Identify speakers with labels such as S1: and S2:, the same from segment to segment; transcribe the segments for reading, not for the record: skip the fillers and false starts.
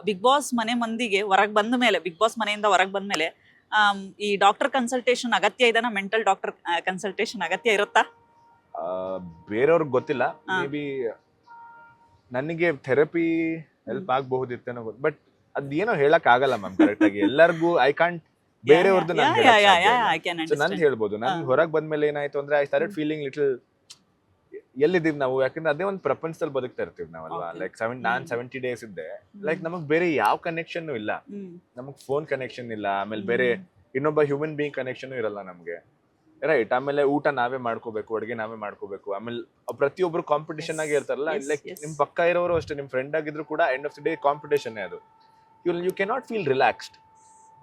S1: Big boss ಮನೆ ಮಂದಿಗೆ ಹೊರಗೆ ಬಂದ ಮೇಲೆ, ಬಿಗ್ ಬಾಸ್ ಮನೆಯಿಂದ ಹೊರಗೆ ಬಂದ ಮೇಲೆ ಈ ಡಾಕ್ಟರ್ ಕನ್ಸಲ್ಟೇಷನ್ ಅಗತ್ಯ ಇದೆನಾ? ಮೆಂಟಲ್ ಡಾಕ್ಟರ್ ಕನ್ಸಲ್ಟೇಷನ್ ಅಗತ್ಯ ಇರುತ್ತಾ?
S2: ಆ, ಬೇರೆಯವ್ರಿಗೆ ಗೊತ್ತಿಲ್ಲ.
S1: ಹಾ.
S2: ಮೇ ಬಿ ನನಗೆ ಥೆರಪಿ ಹೆಲ್ಪ್ ಆಗಬಹುದಿತ್ತೇನೋ ಗೊತ್ತು, ಬಟ್ ಅದೇನೋ ಹೇಳಕ್ ಆಗಲ್ಲ ಮ್ಯಾಮ್ ಕರೆಕ್ಟ್ ಆಗಿ. ಎಲ್ಲರಿಗೂ ಐ ಕಾಂಟ್ ಬೇರೆಯವ್ರದ್ದು ನಾನು
S1: ಐ ಕ್ಯಾನ್
S2: ಸೊ ನಂದು ಹೇಳ್ಬೋದು. ನನ್ ಹೊರಗೆ ಬಂದ್ಮೇಲೆ ಏನಾಯ್ತು ಅಂದ್ರೆ ಐ ಸ್ಟಾರ್ಟೆಡ್ ಫೀಲಿಂಗ್ ಲಿಟಲ್ ಎಲ್ಲಿದ್ದೀವಿ ನಾವು, ಯಾಕಂದ್ರೆ ಅದೇ ಒಂದು ಪ್ರಪಂಚದಲ್ಲಿ ಬದುಕ್ತಾ ಇರ್ತೀವಿ ನಾವಲ್ವಾ.
S1: Okay.
S2: ಲೈಕ್ ನಾನ್ 70 ಡೇಸ್ ಇದ್ದೆ. ಲೈಕ್ ನಮಗ್ ಬೇರೆ ಯಾವ ಕನೆಕ್ಷನ್ ಇಲ್ಲ, ನಮಗ್ ಫೋನ್ ಕನೆಕ್ಷನ್ ಇಲ್ಲ, ಆಮೇಲೆ ಬೇರೆ ಇನ್ನೊಬ್ಬ ಹ್ಯೂಮನ್ ಬೀಯಿಂಗ್ ಕನೆಕ್ಷನ್ ಇರಲ್ಲ ನಮ್ಗೆ, ರೈಟ್. ಆಮೇಲೆ ಊಟ ನಾವೇ ಮಾಡ್ಕೋಬೇಕು, ಅಡುಗೆ ನಾವೇ ಮಾಡ್ಕೋಬೇಕು. ಆಮೇಲೆ ಪ್ರತಿಯೊಬ್ರು ಕಾಂಪಿಟೇಷನ್ ಆಗಿ ಇರ್ತಾರಲ್ಲ,
S1: Yes,
S2: ಲೈಕ್
S1: yes.
S2: ನಿಮ್ ಪಕ್ಕ ಇರೋರು ಅಷ್ಟೇ, ನಿಮ್ ಫ್ರೆಂಡ್ ಆಗಿದ್ರು ಕೂಡ end of the day competition ಅದು. You cannot feel relaxed.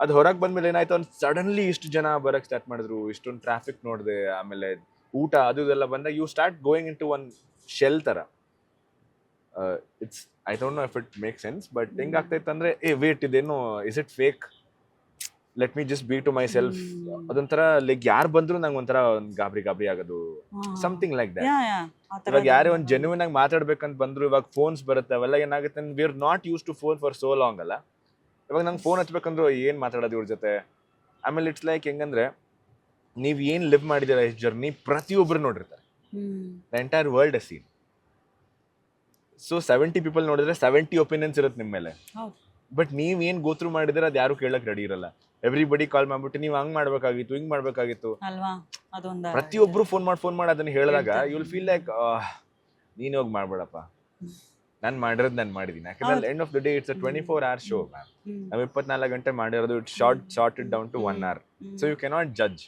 S2: ಅದು ಹೊರಗೆ ಬಂದ್ಮೇಲೆ ಏನಾಯ್ತು ಅಂದ್ರೆ ಸಡನ್ಲಿ ಇಷ್ಟು ಜನ ಬರಕ್ ಸ್ಟಾರ್ಟ್ ಮಾಡಿದ್ರು, ಇಷ್ಟೊಂದು ಟ್ರಾಫಿಕ್ ನೋಡಿದೆ, ಆಮೇಲೆ ಊಟ ಅದು ಇದೆಲ್ಲ ಬಂದಾಗ you start going into own shell ತರ. It's I don't know if it make sense, but ಹೆಂಗಾಗ್ತೈತೆ ಅಂದ್ರೆ ವೇಟ್ ಇದೇನು, is it fake, let me just be to myself. ಅದೊಂಥರ ಲೈಕ್ ಯಾರು ಬಂದ್ರು ನಂಗೆ ಒಂಥರ ಗಾಬರಿ ಆಗೋದು, ಸಮಥಿಂಗ್ ಲೈಕ್ ದಟ್. ಇವಾಗ ಯಾರೇ ಒಂದು ಜೆನ್ಯೂನ್ ಆಗಿ ಮಾತಾಡ್ಬೇಕಂತ ಬಂದ್ರು, ಇವಾಗ ಫೋನ್ಸ್ ಬರುತ್ತೆ, ಅವೆಲ್ಲ ಏನಾಗುತ್ತೆ, we are not use to phone for so long ಅಲ್ಲ. ಇವಾಗ ನಂಗೆ ಫೋನ್ ಹಚ್ಬೇಕಂದ್ರು ಏನ್ ಮಾತಾಡೋದು ಇವ್ರ ಜೊತೆ. ಆಮೇಲೆ ಇಟ್ಸ್ ಲೈಕ್ ಹೆಂಗಂದ್ರೆ, ನೀವ್ ಏನ್ ಲಿವ್ ಮಾಡಿದಿರ ಈ ಜರ್ನಿ ಪ್ರತಿಯೊಬ್ರು ನೋಡಿರ್ತಾರೆ, the entire world a scene. So 70 people ನೋಡಿದ್ರೆ 70 ಒಪಿನಿಯನ್ಸ್ ಇರುತ್ತೆ ನಿಮ್ಮ ಮೇಲೆ, ಬಟ್ ನೀವ್ ಏನ್ ಗೋತ್ರು ಮಾಡಿದ್ರೆ ಅದ್ ಯಾರು ಕೇಳಕ್ ರೆಡಿ ಇರಲ್ಲ. ಎವ್ರಿಬಡಿ ಕಾಲ್ ಮಾಡ್ಬಿಟ್ಟು ನೀವ್ ಹಂಗ್ ಮಾಡ್ಬೇಕಾಗಿತ್ತು, ಹಿಂಗ್ ಮಾಡ್ಬೇಕಾಗಿತ್ತು,
S1: ಅಲ್ವಾ? ಅದೊಂದು
S2: ಪ್ರತಿಯೊಬ್ರು ಫೋನ್ ಮಾಡಿ ಅದನ್ನ ಹೇಳಿದಾಗ ಯು ವಿಲ್ ಫೀಲ್ ಲೈಕ್ ನೀನ್ ಹೋಗಿ ಮಾಡ್ಬೇಡಪ್ಪ, ನಾನ್ ಮಾಡಿರೋದು ನಾನು ಮಾಡಿದೀನಿ. ಯಾಕಂದ್ರೆ end of the day it's a 24 hour show ma'am. ನಾವು 24 ಗಂಟೆ ಮಾಡಿರೋದು, it's shorted down to 1 hour. So you cannot judge.